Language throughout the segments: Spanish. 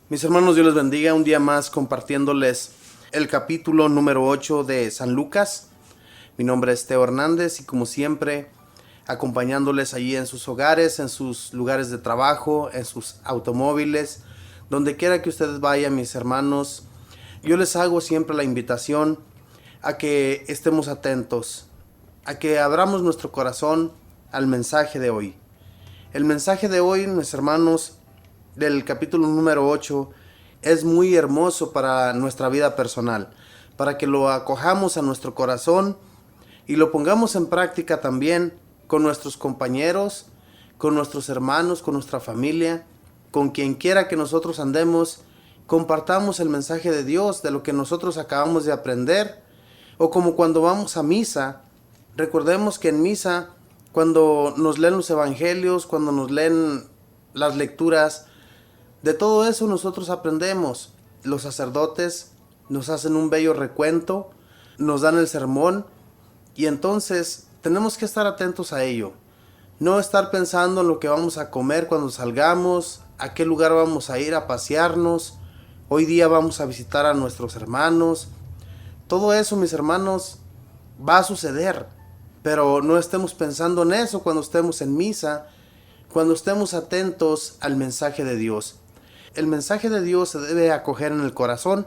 Mis hermanos, Dios les bendiga un día más compartiéndoles el capítulo número 8 de San Lucas. Mi nombre es Teo Hernández y como siempre acompañándoles allí en sus hogares, en sus lugares de trabajo, en sus automóviles, donde quiera que ustedes vayan, mis hermanos. Yo les hago siempre la invitación a que estemos atentos, a que abramos nuestro corazón al mensaje de hoy. El mensaje de hoy, mis hermanos, del capítulo número 8 es muy hermoso para nuestra vida personal, para que lo acojamos a nuestro corazón y lo pongamos en práctica también con nuestros compañeros, con nuestros hermanos, con nuestra familia, con quien quiera que nosotros andemos. Compartamos el mensaje de Dios, de lo que nosotros acabamos de aprender, o como cuando vamos a misa. Recordemos que en misa, cuando nos leen los evangelios, cuando nos leen las lecturas, de todo eso nosotros aprendemos. Los sacerdotes nos hacen un bello recuento, nos dan el sermón y entonces tenemos que estar atentos a ello. No estar pensando en lo que vamos a comer cuando salgamos, a qué lugar vamos a ir a pasearnos, hoy día vamos a visitar a nuestros hermanos. Todo eso, mis hermanos, va a suceder, pero no estemos pensando en eso cuando estemos en misa, cuando estemos atentos al mensaje de Dios. El mensaje de Dios se debe acoger en el corazón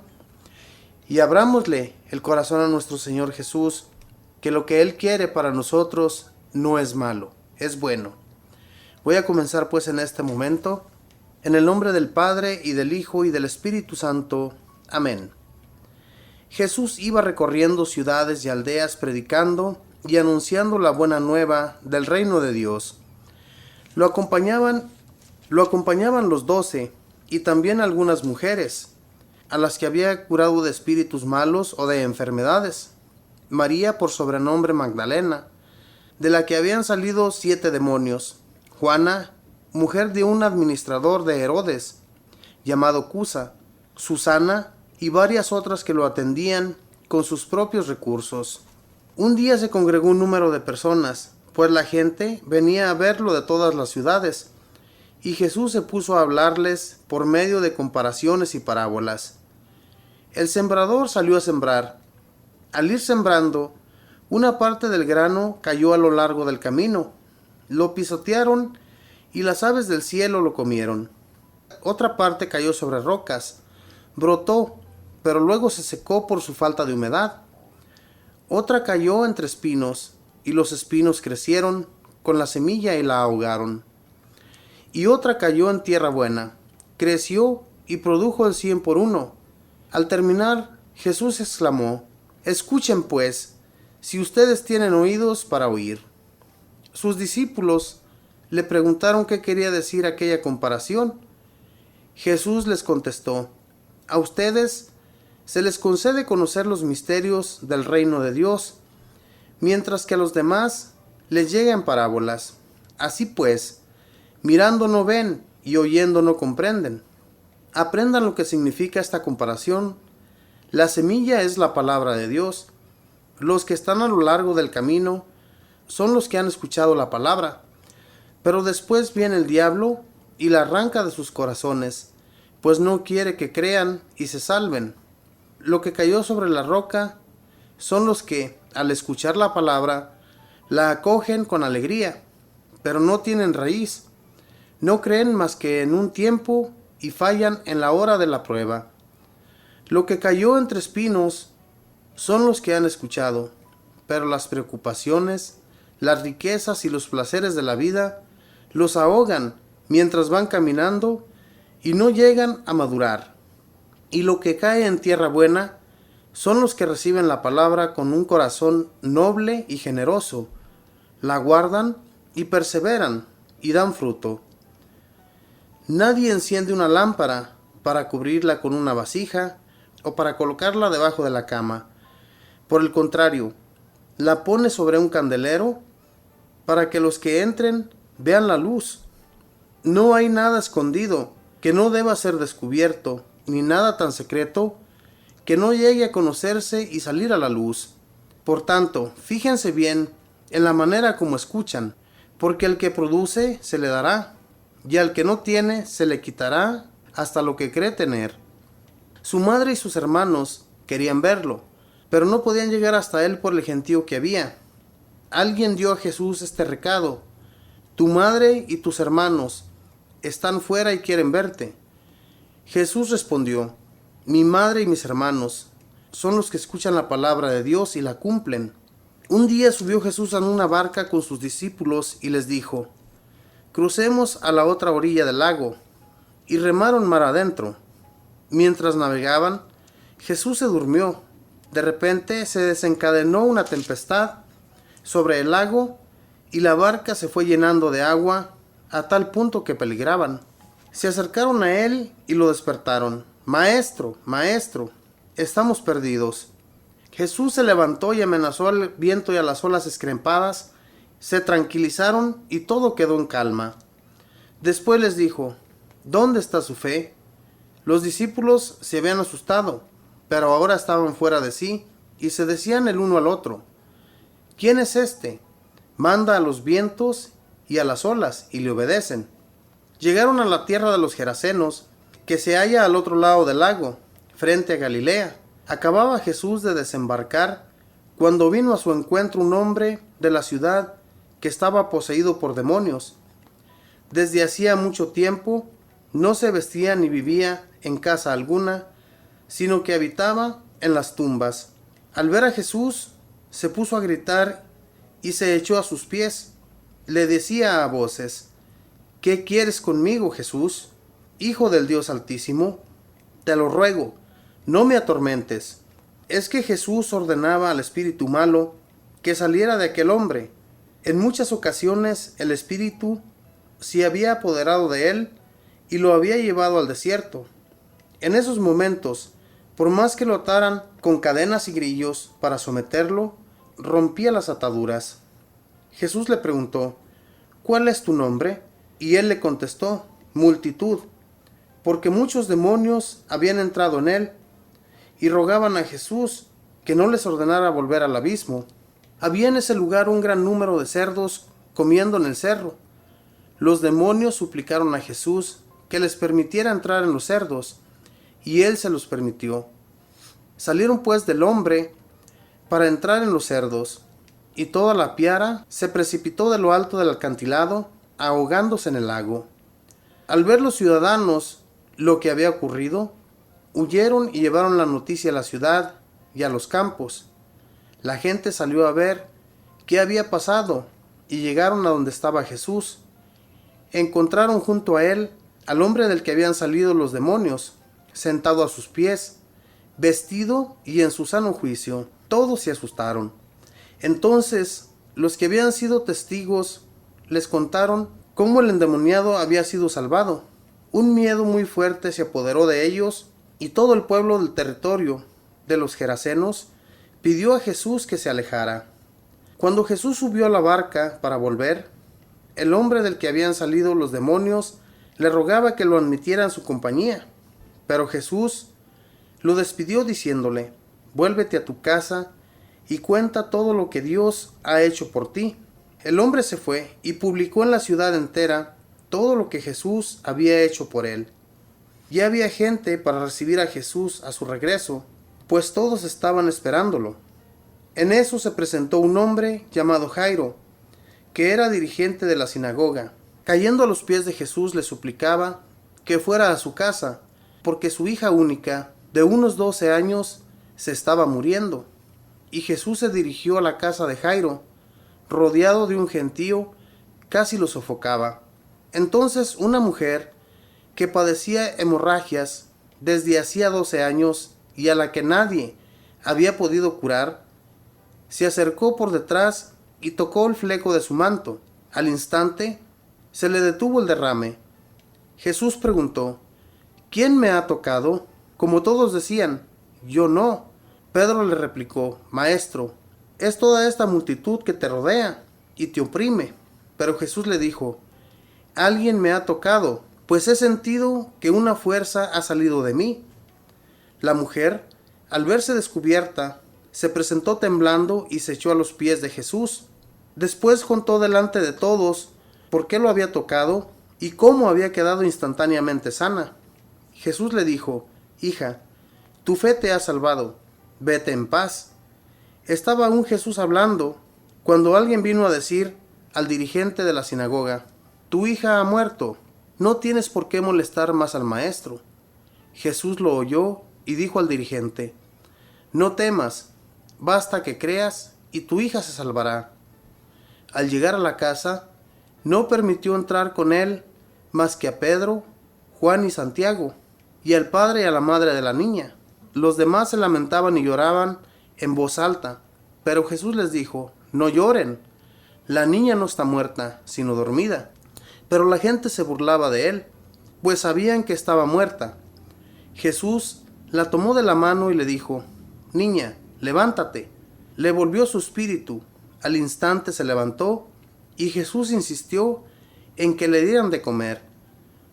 y abrámosle el corazón a nuestro Señor Jesús, que lo que Él quiere para nosotros no es malo, es bueno. Voy a comenzar pues en este momento, en el nombre del Padre y del Hijo y del Espíritu Santo. Amén. Jesús iba recorriendo ciudades y aldeas predicando y anunciando la buena nueva del reino de Dios. Lo acompañaban los 12 y también algunas mujeres, a las que había curado de espíritus malos o de enfermedades. María, por sobrenombre Magdalena, de la que habían salido 7 demonios. Juana, mujer de un administrador de Herodes, llamado Cusa. Susana y varias otras que lo atendían con sus propios recursos. Un día se congregó un número de personas, pues la gente venía a verlo de todas las ciudades, y Jesús se puso a hablarles por medio de comparaciones y parábolas. El sembrador salió a sembrar. Al ir sembrando, una parte del grano cayó a lo largo del camino. Lo pisotearon y las aves del cielo lo comieron. Otra parte cayó sobre rocas. Brotó, pero luego se secó por su falta de humedad. Otra cayó entre espinos, y los espinos crecieron con la semilla y la ahogaron. Y otra cayó en tierra buena, creció y produjo el 100 por uno. Al terminar, Jesús exclamó: «Escuchen pues, si ustedes tienen oídos para oír». Sus discípulos le preguntaron qué quería decir aquella comparación. Jesús les contestó: «A ustedes se les concede conocer los misterios del reino de Dios, mientras que a los demás les llegan parábolas. Así pues, mirando no ven y oyendo no comprenden». Aprendan lo que significa esta comparación. La semilla es la palabra de Dios. Los que están a lo largo del camino son los que han escuchado la palabra, pero después viene el diablo y la arranca de sus corazones, pues no quiere que crean y se salven. Lo que cayó sobre la roca son los que, al escuchar la palabra, la acogen con alegría, pero no tienen raíz. No creen más que en un tiempo y fallan en la hora de la prueba. Lo que cayó entre espinos son los que han escuchado, pero las preocupaciones, las riquezas y los placeres de la vida los ahogan mientras van caminando y no llegan a madurar. Y lo que cae en tierra buena son los que reciben la palabra con un corazón noble y generoso, la guardan y perseveran y dan fruto. Nadie enciende una lámpara para cubrirla con una vasija o para colocarla debajo de la cama. Por el contrario, la pone sobre un candelero para que los que entren vean la luz. No hay nada escondido que no deba ser descubierto, ni nada tan secreto que no llegue a conocerse y salir a la luz. Por tanto, fíjense bien en la manera como escuchan, porque al que produce se le dará, y al que no tiene se le quitará hasta lo que cree tener. Su madre y sus hermanos querían verlo, pero no podían llegar hasta él por el gentío que había. Alguien dio a Jesús este recado: tu madre y tus hermanos están fuera y quieren verte. Jesús respondió: mi madre y mis hermanos son los que escuchan la palabra de Dios y la cumplen. Un día subió Jesús a una barca con sus discípulos y les dijo: crucemos a la otra orilla del lago. Y remaron mar adentro. Mientras navegaban, Jesús se durmió. De repente se desencadenó una tempestad sobre el lago y la barca se fue llenando de agua a tal punto que peligraban. Se acercaron a él y lo despertaron: Maestro, maestro, estamos perdidos. Jesús se levantó y amenazó al viento y a las olas encrespadas. Se tranquilizaron y todo quedó en calma. Después les dijo: ¿dónde está su fe? Los discípulos se habían asustado, pero ahora estaban fuera de sí y se decían el uno al otro: ¿quién es este? Manda a los vientos y a las olas y le obedecen. Llegaron a la tierra de los Gerasenos, que se halla al otro lado del lago, frente a Galilea. Acababa Jesús de desembarcar cuando vino a su encuentro un hombre de la ciudad que estaba poseído por demonios. Desde hacía mucho tiempo no se vestía ni vivía en casa alguna, sino que habitaba en las tumbas. Al ver a Jesús, se puso a gritar y se echó a sus pies. Le decía a voces: ¿qué quieres conmigo, Jesús, Hijo del Dios Altísimo? Te lo ruego, no me atormentes. Es que Jesús ordenaba al espíritu malo que saliera de aquel hombre. En muchas ocasiones el espíritu se había apoderado de él y lo había llevado al desierto. En esos momentos, por más que lo ataran con cadenas y grillos para someterlo, rompía las ataduras. Jesús le preguntó: ¿cuál es tu nombre? Y él le contestó: Multitud, porque muchos demonios habían entrado en él, y rogaban a Jesús que no les ordenara volver al abismo. Había en ese lugar un gran número de cerdos comiendo en el cerro. Los demonios suplicaron a Jesús que les permitiera entrar en los cerdos, y él se los permitió. Salieron pues del hombre para entrar en los cerdos, y toda la piara se precipitó de lo alto del acantilado, ahogándose en el lago. Al ver los ciudadanos lo que había ocurrido, huyeron y llevaron la noticia a la ciudad y a los campos. La gente salió a ver qué había pasado y llegaron a donde estaba Jesús. Encontraron junto a él al hombre del que habían salido los demonios, sentado a sus pies, vestido y en su sano juicio. Todos se asustaron. Entonces los que habían sido testigos les contaron cómo el endemoniado había sido salvado. Un miedo muy fuerte se apoderó de ellos, y todo el pueblo del territorio de los Gerasenos pidió a Jesús que se alejara. Cuando Jesús subió a la barca para volver, el hombre del que habían salido los demonios le rogaba que lo admitiera en su compañía. Pero Jesús lo despidió diciéndole: vuélvete a tu casa y cuenta todo lo que Dios ha hecho por ti. El hombre se fue y publicó en la ciudad entera todo lo que Jesús había hecho por él. Ya había gente para recibir a Jesús a su regreso, pues todos estaban esperándolo. En eso se presentó un hombre llamado Jairo, que era dirigente de la sinagoga. Cayendo a los pies de Jesús le suplicaba que fuera a su casa, porque su hija única, de unos 12 años, se estaba muriendo. Y Jesús se dirigió a la casa de Jairo, rodeado de un gentío, casi lo sofocaba. Entonces una mujer que padecía hemorragias desde hacía 12 años y a la que nadie había podido curar, se acercó por detrás y tocó el fleco de su manto. Al instante se le detuvo el derrame. Jesús preguntó: ¿quién me ha tocado? Como todos decían: yo no. Pedro le replicó: Maestro, es toda esta multitud que te rodea y te oprime. Pero Jesús le dijo: alguien me ha tocado, pues he sentido que una fuerza ha salido de mí. La mujer, al verse descubierta, se presentó temblando y se echó a los pies de Jesús. Después contó delante de todos por qué lo había tocado y cómo había quedado instantáneamente sana. Jesús le dijo: Hija, tu fe te ha salvado, vete en paz. Estaba aún Jesús hablando cuando alguien vino a decir al dirigente de la sinagoga: Tu hija ha muerto, no tienes por qué molestar más al maestro. Jesús lo oyó y dijo al dirigente: No temas, basta que creas y tu hija se salvará. Al llegar a la casa, no permitió entrar con él más que a Pedro, Juan y Santiago, y al padre y a la madre de la niña. Los demás se lamentaban y lloraban en voz alta, pero Jesús les dijo: No lloren, la niña no está muerta, sino dormida. Pero la gente se burlaba de él, pues sabían que estaba muerta. Jesús la tomó de la mano y le dijo: Niña, levántate. Le volvió su espíritu. Al instante se levantó, y Jesús insistió en que le dieran de comer.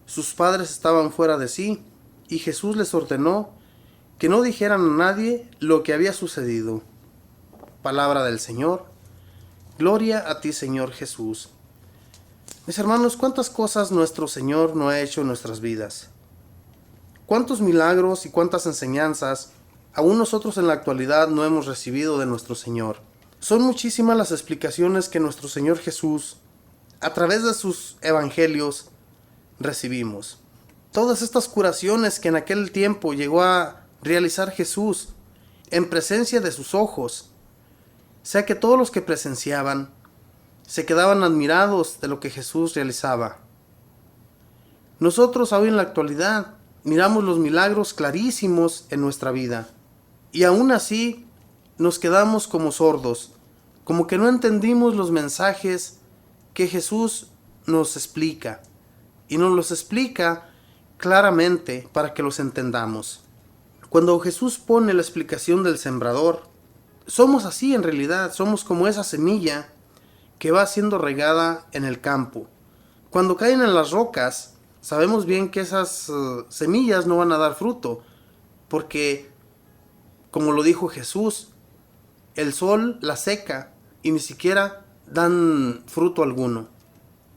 Sus padres estaban fuera de sí, y Jesús les ordenó que no dijeran a nadie lo que había sucedido. Palabra del Señor. Gloria a ti, Señor Jesús. Mis hermanos, ¿cuántas cosas nuestro Señor no ha hecho en nuestras vidas? ¿Cuántos milagros y cuántas enseñanzas aún nosotros en la actualidad no hemos recibido de nuestro Señor? Son muchísimas las explicaciones que nuestro Señor Jesús, a través de sus evangelios, recibimos. Todas estas curaciones que en aquel tiempo llegó a realizar Jesús en presencia de sus ojos, sea que todos los que presenciaban se quedaban admirados de lo que Jesús realizaba. Nosotros hoy en la actualidad miramos los milagros clarísimos en nuestra vida, y aún así nos quedamos como sordos, como que no entendimos los mensajes que Jesús nos explica, y nos los explica claramente para que los entendamos. Cuando Jesús pone la explicación del sembrador, somos así en realidad, somos como esa semilla que va siendo regada en el campo. Cuando caen en las rocas, sabemos bien que esas semillas no van a dar fruto, porque, como lo dijo Jesús, el sol las seca y ni siquiera dan fruto alguno.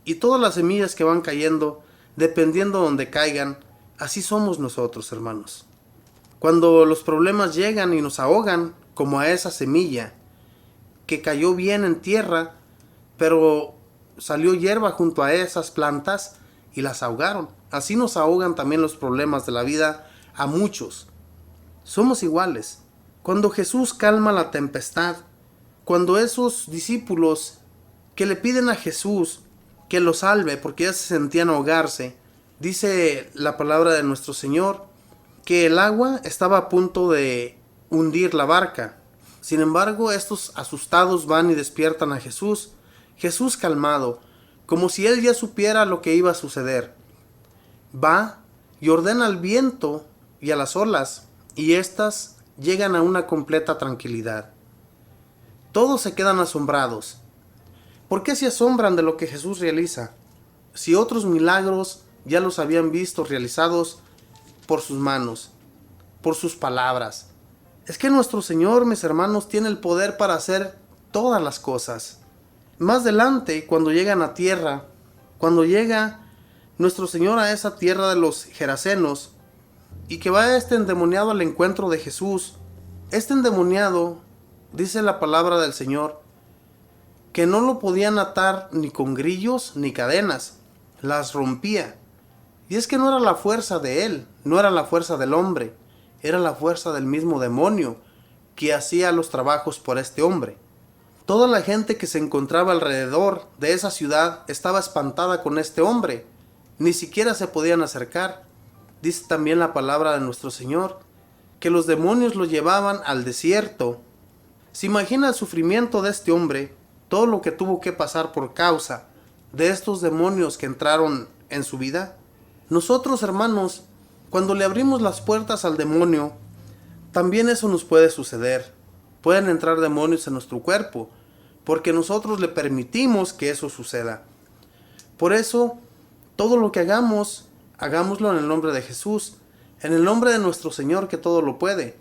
Y todas las semillas que van cayendo, dependiendo de donde caigan, así somos nosotros, hermanos. Cuando los problemas llegan y nos ahogan, como a esa semilla que cayó bien en tierra, pero salió hierba junto a esas plantas y las ahogaron. Así nos ahogan también los problemas de la vida a muchos. Somos iguales. Cuando Jesús calma la tempestad, cuando esos discípulos que le piden a Jesús que los salve porque ya se sentían ahogarse, dice la palabra de nuestro Señor que el agua estaba a punto de hundir la barca. Sin embargo, estos asustados van y despiertan a Jesús. Jesús calmado, como si él ya supiera lo que iba a suceder. Va y ordena al viento y a las olas, y éstas llegan a una completa tranquilidad. Todos se quedan asombrados. ¿Por qué se asombran de lo que Jesús realiza? Si otros milagros ya los habían visto realizados por sus manos, por sus palabras. Es que nuestro Señor, mis hermanos, tiene el poder para hacer todas las cosas. Más adelante, cuando llegan a tierra, cuando llega nuestro Señor a esa tierra de los Gerasenos, y que va este endemoniado al encuentro de Jesús, este endemoniado, dice la palabra del Señor, que no lo podían atar ni con grillos ni cadenas, las rompía. Y es que no era la fuerza de él, no era la fuerza del hombre, era la fuerza del mismo demonio que hacía los trabajos por este hombre. Toda la gente que se encontraba alrededor de esa ciudad estaba espantada con este hombre, ni siquiera se podían acercar. Dice también la palabra de nuestro Señor que los demonios lo llevaban al desierto. ¿Se imagina el sufrimiento de este hombre? Todo lo que tuvo que pasar por causa de estos demonios que entraron en su vida. Nosotros, hermanos, cuando le abrimos las puertas al demonio, también eso nos puede suceder. Pueden entrar demonios en nuestro cuerpo, porque nosotros le permitimos que eso suceda. Por eso, todo lo que hagamos, hagámoslo en el nombre de Jesús, en el nombre de nuestro Señor que todo lo puede.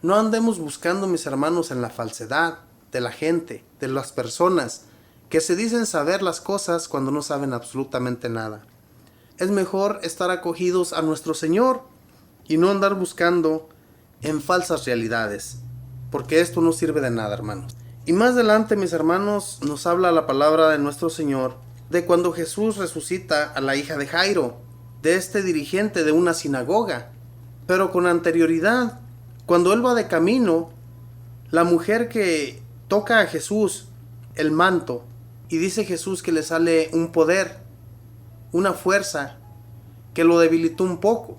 No andemos buscando, mis hermanos, en la falsedad de la gente, de las personas, que se dicen saber las cosas cuando no saben absolutamente nada. Es mejor estar acogidos a nuestro Señor y no andar buscando en falsas realidades, porque esto no sirve de nada, hermanos. Y más adelante, mis hermanos, nos habla la palabra de nuestro Señor de cuando Jesús resucita a la hija de Jairo, de este dirigente de una sinagoga. Pero con anterioridad, cuando él va de camino, la mujer que toca a Jesús el manto, y dice Jesús que le sale un poder, una fuerza que lo debilitó un poco.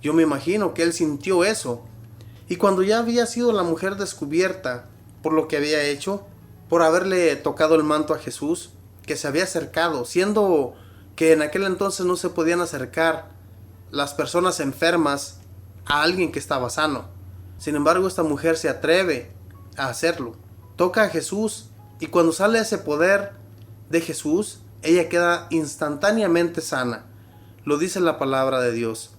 Yo me imagino que él sintió eso. Y cuando ya había sido la mujer descubierta por lo que había hecho, por haberle tocado el manto a Jesús, que se había acercado, siendo que en aquel entonces no se podían acercar las personas enfermas a alguien que estaba sano. Sin embargo, esta mujer se atreve a hacerlo. Toca a Jesús y cuando sale ese poder de Jesús, ella queda instantáneamente sana. Lo dice la palabra de Dios.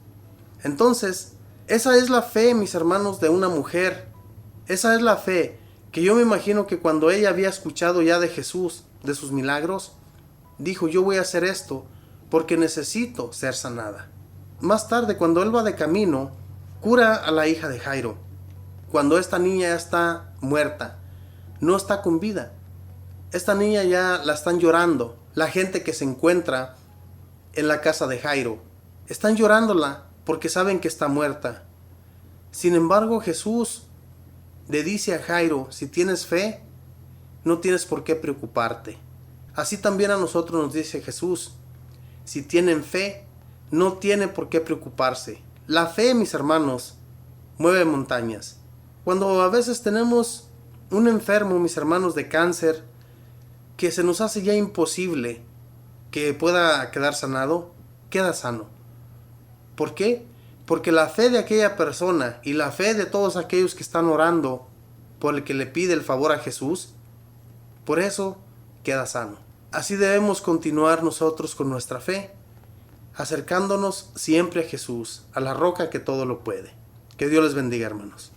Entonces, esa es la fe, mis hermanos, de una mujer. Esa es la fe que yo me imagino que cuando ella había escuchado ya de Jesús, de sus milagros, dijo: yo voy a hacer esto porque necesito ser sanada. Más tarde, cuando él va de camino, cura a la hija de Jairo. Cuando esta niña ya está muerta, no está con vida. Esta niña ya la están llorando. La gente que se encuentra en la casa de Jairo están llorándola porque saben que está muerta. Sin embargo, Jesús le dice a Jairo: si tienes fe, no tienes por qué preocuparte. Así también a nosotros nos dice Jesús: si tienen fe, no tienen por qué preocuparse. La fe, mis hermanos, mueve montañas. Cuando a veces tenemos un enfermo, mis hermanos, de cáncer, que se nos hace ya imposible que pueda quedar sanado, queda sano. ¿Por qué? Porque la fe de aquella persona y la fe de todos aquellos que están orando por el que le pide el favor a Jesús, por eso queda sano. Así debemos continuar nosotros con nuestra fe, acercándonos siempre a Jesús, a la roca que todo lo puede. Que Dios les bendiga, hermanos.